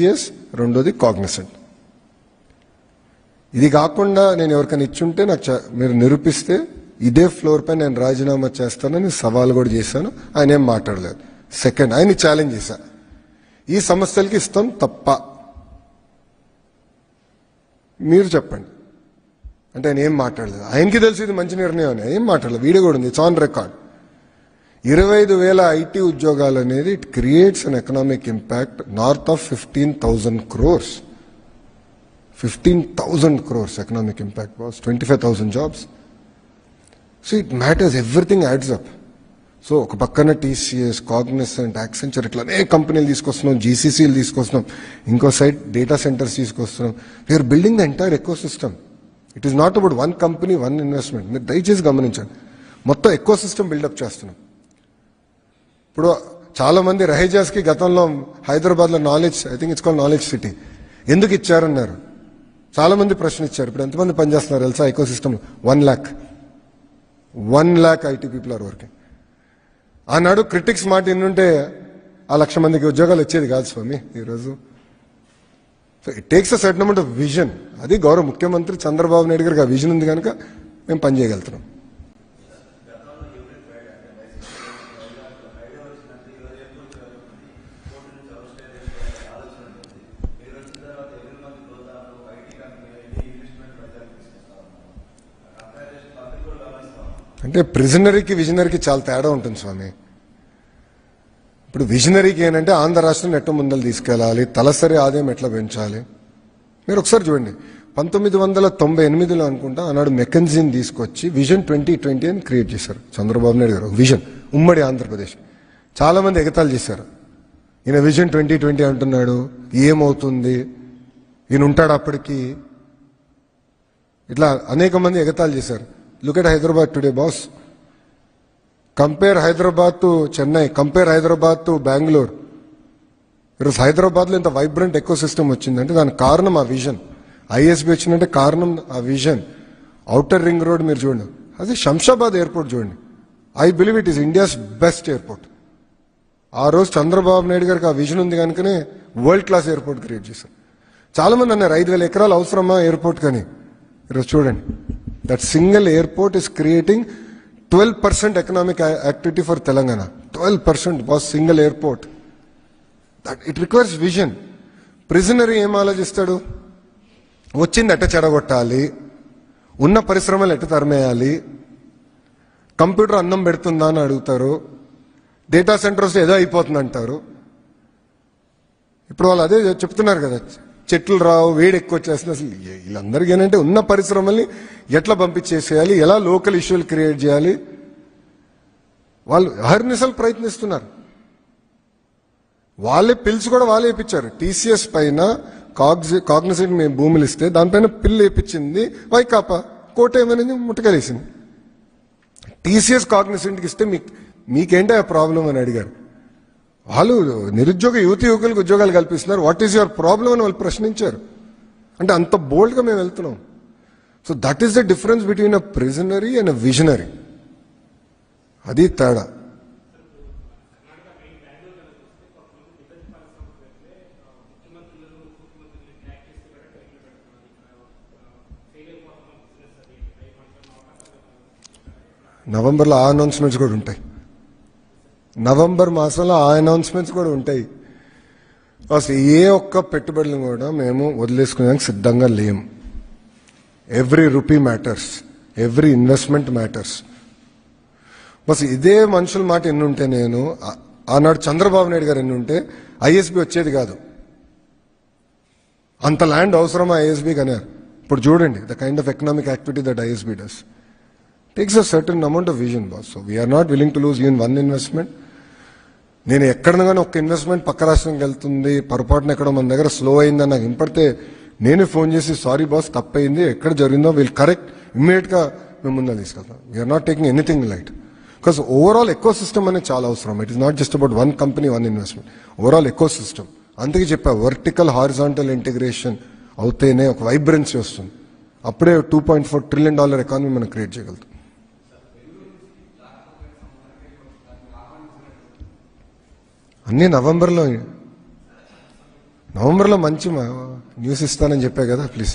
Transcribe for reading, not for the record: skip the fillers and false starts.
TCS, రెండోది Cognizant. ఇది కాకుండా నేను ఎవరికైనా ఇచ్చుంటే నాకు మీరు నిరూపిస్తే ఇదే ఫ్లోర్ పై నేను రాజీనామా చేస్తానని సవాల్ కూడా చేశాను. ఆయన ఏం మాట్లాడలేదు. సెకండ్, ఆయన ఛాలెంజ్ చేశా, ఈ సమస్యలకి ఇస్తాం తప్ప మీరు చెప్పండి అంటే ఆయన ఏం మాట్లాడలేదు. ఆయనకి తెలిసి ఇది మంచి నిర్ణయం అని ఏం మాట్లాడలేదు. వీడియో కూడా ఉంది, ఇట్స్ ఆన్ రికార్డ్. 25,000 ఐటీ ఉద్యోగాలు అనేది it creates an economic impact north of 15,000 crores. 15,000 crores economic impact was 25,000 jobs. So it matters, everything adds up. So ఒక పక్కన టీసీఎస్, కాగ్నిసెంట్, యాక్సెంచర్ ఇట్లా అనేక కంపెనీలు తీసుకొస్తున్నాం, జీసీసీలు తీసుకొస్తున్నాం, ఇంకో సైడ్ డేటా సెంటర్స్ తీసుకొస్తున్నాం. We're building the entire ecosystem. It is not about one company, one investment. మీరు దయచేసి గమనించండి, మొత్తం ఎకో సిస్టమ్ బిల్డప్ చేస్తున్నాం. ఇప్పుడు చాలా మంది రహేజాస్కి గతంలో హైదరాబాద్లో knowledge, I think it's called knowledge city, ఎందుకు ఇచ్చారన్నారు చాలా మంది ప్రశ్న ఇచ్చారు. ఇప్పుడు ఎంతమంది పనిచేస్తున్నారు తెలుసా ecosystem? 1 lakh IT people are working. ఆనాడు క్రిటిక్స్ మాట ఎన్నుంటే 1,00,000 మందికి ఉద్యోగాలు వచ్చేది కాదు స్వామి ఈరోజు. So it takes a certain amount of vision. అది గౌరవ ముఖ్యమంత్రి చంద్రబాబు నాయుడు గారికి ఆ విజన్ ఉంది కనుక మేము పనిచేయగలుగుతున్నాం. అంటే ప్రిజనరీకి విజనరీకి చాలా తేడా ఉంటుంది స్వామి. ఇప్పుడు విజనరీకి ఏంటంటే ఆంధ్ర రాష్ట్రం ఎట్లా ముందలు తీసుకెళ్ళాలి, తలసరి ఆదాయం ఎట్లా పెంచాలి. మీరు ఒకసారి చూడండి, 1998లో అనుకుంటా ఆనాడు మెకన్జీని తీసుకొచ్చి విజన్ 2020 అని క్రియేట్ చేశారు చంద్రబాబు నాయుడు గారు. విజన్ ఉమ్మడి ఆంధ్రప్రదేశ్. చాలా మంది ఎగతాళి చేశారు, ఈయన విజన్ 2020 అంటున్నాడు, ఏమవుతుంది, ఈయన ఉంటాడు అప్పటికి, ఇట్లా అనేక మంది ఎగతాళి చేశారు. Look at Hyderabad today, boss. Compare Hyderabad to Chennai. Compare Hyderabad to Bangalore. ఈరోజు హైదరాబాద్లో ఇంత వైబ్రెంట్ ఎకో సిస్టమ్ వచ్చిందంటే దానికి కారణం ఆ విజన్. ఐఎస్బి వచ్చిందంటే కారణం ఆ విజన్. ఔటర్ రింగ్ రోడ్ మీరు చూడండి, అదే శంషాబాద్ ఎయిర్పోర్ట్ చూడండి. I believe it is India's best airport. ఆ రోజు చంద్రబాబు నాయుడు గారికి ఆ విజన్ ఉంది కనుకనే వరల్డ్ క్లాస్ ఎయిర్పోర్ట్ క్రియేట్ చేశారు. చాలా మంది అన్నారు 5,000 ఎకరాలు అవసరమా ఎయిర్పోర్ట్ కానీ. ఈరోజు చూడండి, that single airport is creating 12% economic activity for Telangana. 12% was single airport. That it requires vision. Prisoner ఏం ఆలోచిస్తాడు, వచ్చింది ఎట్ట చెడగొట్టాలి, ఉన్న పరిశ్రమలు ఎట్ట తరిమేయాలి, కంప్యూటర్ అన్నం పెడుతుందా అని అడుగుతారు, డేటా సెంటర్స్ ఏదో అయిపోతుంది అంటారు. ఇప్పుడు వాళ్ళు అదే చెప్తున్నారు కదా, చెట్లు రావు, వేడి ఎక్కువ వచ్చేస్తుంది. అసలు వీళ్ళందరికీ ఏంటంటే ఉన్న పరిశ్రమల్ని ఎట్లా పంపించేసేయాలి, ఎలా లోకల్ ఇష్యూలు క్రియేట్ చేయాలి, వాళ్ళు అహర్నిశలు ప్రయత్నిస్తున్నారు. వాళ్ళే పిల్స్ కూడా వాళ్ళే వేయించారు. టీసీఎస్ పైన కాగ్నిసెంట్ మేము భూములు ఇస్తే దానిపైన పిల్లు వేయించింది వైకాపా. కోట ఏమనేది ముట్టకలేసింది. టీసీఎస్ కాగ్నిసెంట్కి ఇస్తే మీకేంటే ఆ ప్రాబ్లం అని అడిగారు. వాళ్ళు నిరుద్యోగ యువకులకు ఉద్యోగాలు కల్పిస్తున్నారు, వాట్ ఈస్ యువర్ ప్రాబ్లం అని వాళ్ళు ప్రశ్నించారు. అంటే అంత బోల్డ్గా మేము వెళ్తున్నాం. So that is the difference between a ప్రిజనరీ and a visionary. అది తేడా. నవంబర్లో ఆ అనౌన్స్మెంట్స్ కూడా ఉంటాయి. నవంబర్ మాసంలో ఆ అనౌన్స్మెంట్స్ కూడా ఉంటాయి. అసలు ఏ ఒక్క పెట్టుబడులను కూడా మేము వదిలేసుకునేందుకు సిద్ధంగా లేము. Every rupee matters, every investment matters. Bus ఇదే మనుషుల మాట ఎన్నుంటే, నేను ఆనాడు చంద్రబాబు నాయుడు గారు ఎన్నుంటే ఐఎస్బి వచ్చేది కాదు. అంత ల్యాండ్ అవసరమా ఐఎస్బికి అన్నారు. ఇప్పుడు చూడండి the kind of economic activity that ISB does. Takes a certain amount of vision, boss. So we are not willing to lose even one investment. నేను ఎక్కడనగానే ఒక ఇన్వెస్ట్మెంట్ పక్క రాష్ట్రంకి వెళ్తుంది, పొరపాటున ఎక్కడ మన దగ్గర స్లో అయిందని నాకు వినపడితే నేనే ఫోన్ చేసి సారీ బాస్ తప్పయింది, ఎక్కడ జరిగిందో వీళ్ళు కరెక్ట్ ఇమ్మీడియట్గా మేము ముందు తీసుకెళ్తాం. We're not taking anything light. Because overall ecosystem అనేది చాలా అవసరం. It is not just about one company, one investment, overall ecosystem. అందుకే చెప్పా, వర్టికల్ హారిజాంటల్ ఇంటిగ్రేషన్ అవుతేనే ఒక వైబ్రెన్సీ వస్తుంది. అప్పుడే $2.4 trillion ఎకానమీ మనం క్రియేట్ చేయగలుగుతాం. అన్నీ నవంబర్లో నవంబర్లో మంచి న్యూస్ ఇస్తానని చెప్పా కదా, ప్లీజ్.